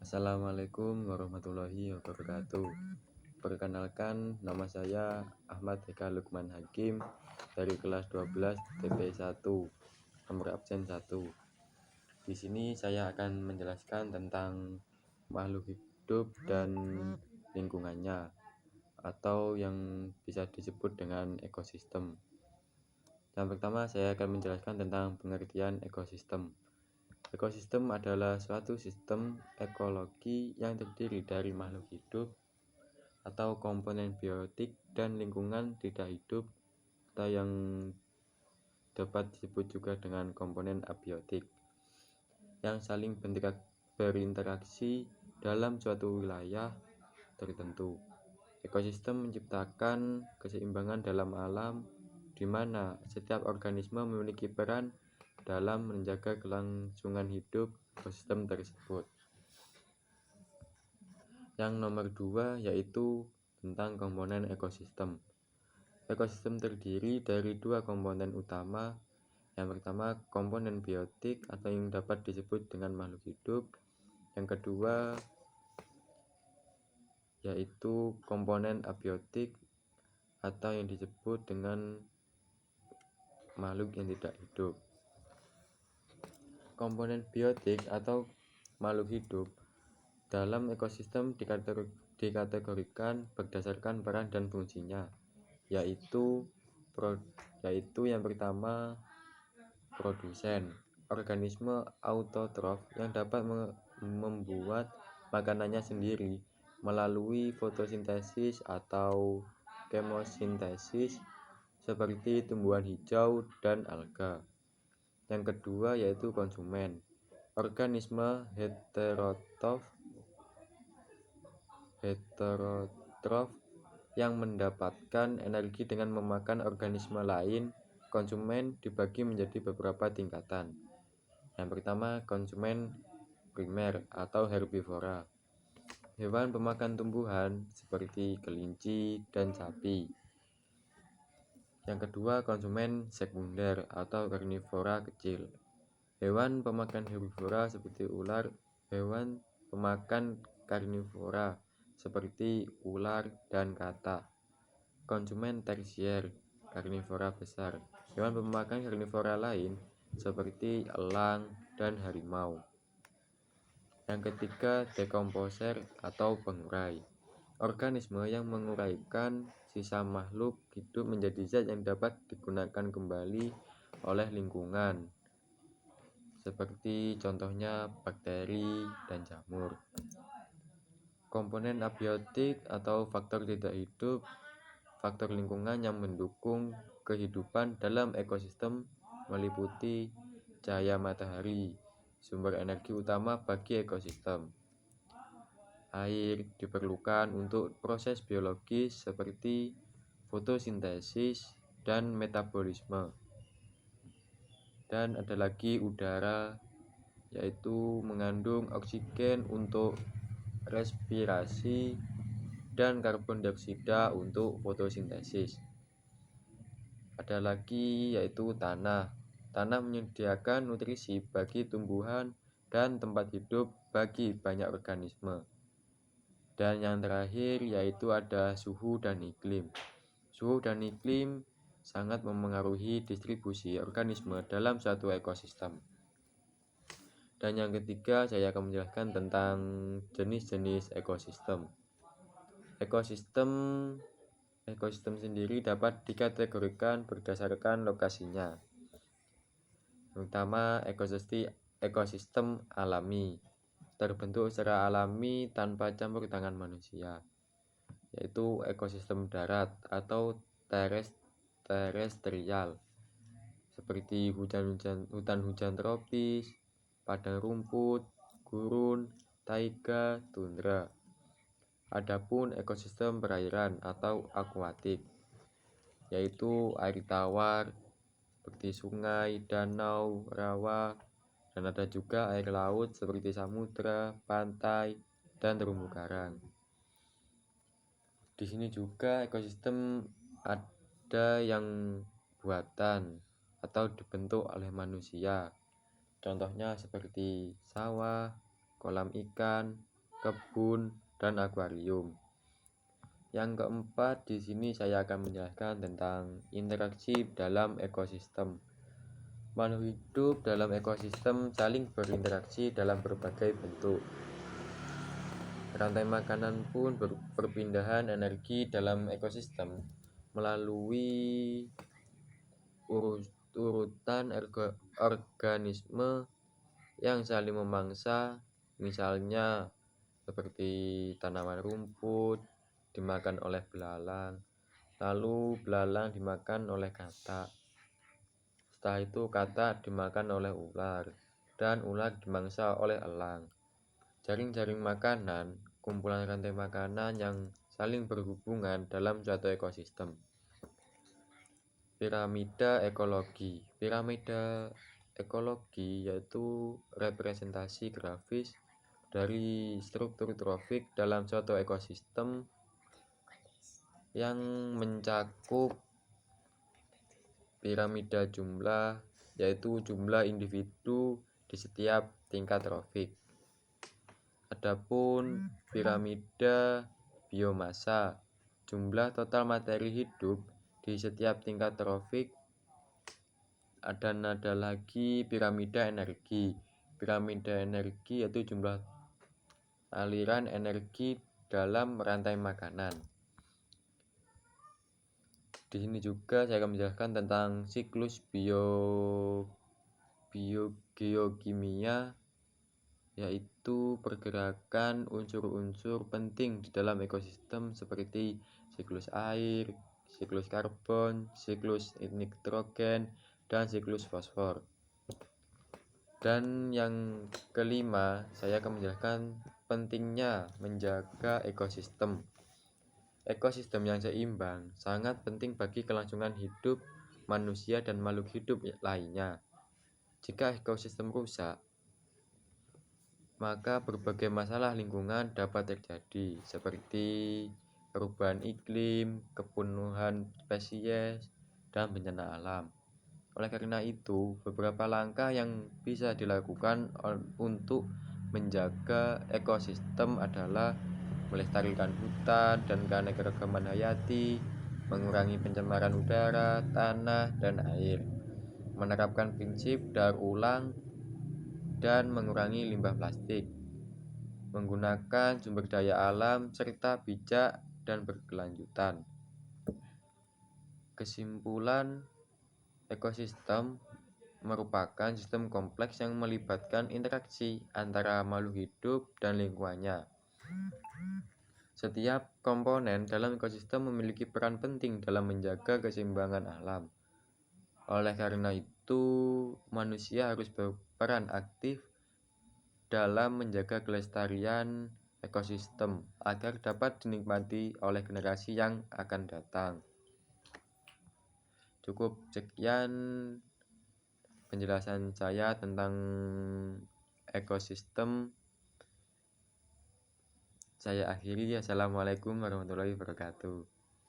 Assalamualaikum warahmatullahi wabarakatuh. Perkenalkan, nama saya Ahmad Eka Lukman Hakim dari kelas 12 TP1, nomor absen 1. Di sini saya akan menjelaskan tentang makhluk hidup dan lingkungannya, atau yang bisa disebut dengan ekosistem. Yang pertama, saya akan menjelaskan tentang pengertian ekosistem. Ekosistem adalah suatu sistem ekologi yang terdiri dari makhluk hidup atau komponen biotik dan lingkungan tidak hidup, atau yang dapat disebut juga dengan komponen abiotik, yang saling berinteraksi dalam suatu wilayah tertentu. Ekosistem menciptakan keseimbangan dalam alam, di mana setiap organisme memiliki peran dalam menjaga kelangsungan hidup ekosistem tersebut. Yang nomor 2 yaitu tentang komponen ekosistem. Ekosistem terdiri dari dua komponen utama. Yang pertama, komponen biotik atau yang dapat disebut dengan makhluk hidup. Yang kedua yaitu komponen abiotik atau yang disebut dengan makhluk yang tidak hidup. Komponen biotik atau makhluk hidup dalam ekosistem dikategorikan berdasarkan peran dan fungsinya, yaitu yang pertama, produsen, organisme autotrof yang dapat membuat makanannya sendiri melalui fotosintesis atau kemosintesis seperti tumbuhan hijau dan alga. Yang kedua yaitu konsumen, organisme heterotrof yang mendapatkan energi dengan memakan organisme lain. Konsumen dibagi menjadi beberapa tingkatan. Yang pertama, konsumen primer atau herbivora, hewan pemakan tumbuhan seperti kelinci dan sapi. Yang kedua, konsumen sekunder atau karnivora kecil, hewan pemakan herbivora seperti ular, hewan pemakan karnivora seperti ular dan katak. Konsumen tersier, karnivora besar, hewan pemakan karnivora lain seperti elang dan harimau. Yang ketiga, dekomposer atau pengurai, organisme yang menguraikan sisa makhluk hidup menjadi zat yang dapat digunakan kembali oleh lingkungan, seperti contohnya bakteri dan jamur. Komponen abiotik atau faktor tidak hidup, faktor lingkungan yang mendukung kehidupan dalam ekosistem meliputi cahaya matahari, sumber energi utama bagi ekosistem. Air diperlukan untuk proses biologis seperti fotosintesis dan metabolisme. Dan ada lagi udara, yaitu mengandung oksigen untuk respirasi dan karbon dioksida untuk fotosintesis. Ada lagi yaitu tanah. Tanah menyediakan nutrisi bagi tumbuhan dan tempat hidup bagi banyak organisme. Dan yang terakhir yaitu ada suhu dan iklim. Suhu dan iklim sangat memengaruhi distribusi organisme dalam suatu ekosistem. Dan yang ketiga, saya akan menjelaskan tentang jenis-jenis ekosistem. Ekosistem sendiri dapat dikategorikan berdasarkan lokasinya. Pertama, ekosistem alami, terbentuk secara alami tanpa campur tangan manusia, yaitu ekosistem darat atau terestrial, seperti hutan hujan tropis, padang rumput, gurun, taiga, tundra. Adapun ekosistem perairan atau akuatik, yaitu air tawar seperti sungai, danau, rawa, dan ada juga air laut seperti samudra, pantai, dan terumbu karang. Di sini juga ekosistem ada yang buatan atau dibentuk oleh manusia. Contohnya seperti sawah, kolam ikan, kebun, dan akuarium. Yang keempat, di sini saya akan menjelaskan tentang interaksi dalam ekosistem. Makhluk hidup dalam ekosistem saling berinteraksi dalam berbagai bentuk. Rantai makanan pun perpindahan energi dalam ekosistem melalui urutan organisme yang saling memangsa, misalnya seperti tanaman rumput dimakan oleh belalang, lalu belalang dimakan oleh katak. Setelah itu katak dimakan oleh ular, dan ular dimangsa oleh elang. Jaring-jaring makanan, kumpulan rantai makanan yang saling berhubungan dalam suatu ekosistem. Piramida ekologi. Piramida ekologi yaitu representasi grafis dari struktur trofik dalam suatu ekosistem yang mencakup piramida jumlah, yaitu jumlah individu di setiap tingkat trofik. Adapun piramida biomasa, jumlah total materi hidup di setiap tingkat trofik. Ada lagi piramida energi. Piramida energi yaitu jumlah aliran energi dalam rantai makanan. Di sini juga saya akan menjelaskan tentang siklus biogeokimia, yaitu pergerakan unsur-unsur penting di dalam ekosistem seperti siklus air, siklus karbon, siklus nitrogen, dan siklus fosfor. Dan yang kelima, saya akan menjelaskan pentingnya menjaga ekosistem. Ekosistem yang seimbang sangat penting bagi kelangsungan hidup manusia dan makhluk hidup lainnya. Jika ekosistem rusak, maka berbagai masalah lingkungan dapat terjadi, seperti perubahan iklim, kepunuhan spesies, dan bencana alam. Oleh karena itu, beberapa langkah yang bisa dilakukan untuk menjaga ekosistem adalah melestarikan hutan dan keanekaragaman hayati, mengurangi pencemaran udara, tanah, dan air, menerapkan prinsip daur ulang, dan mengurangi limbah plastik, menggunakan sumber daya alam, serta bijak dan berkelanjutan. Kesimpulan, ekosistem merupakan sistem kompleks yang melibatkan interaksi antara makhluk hidup dan lingkungannya. Setiap komponen dalam ekosistem memiliki peran penting dalam menjaga keseimbangan alam. Oleh karena itu, manusia harus berperan aktif dalam menjaga kelestarian ekosistem agar dapat dinikmati oleh generasi yang akan datang. Cukup sekian penjelasan saya tentang ekosistem. Saya akhiri. Assalamualaikum warahmatullahi wabarakatuh.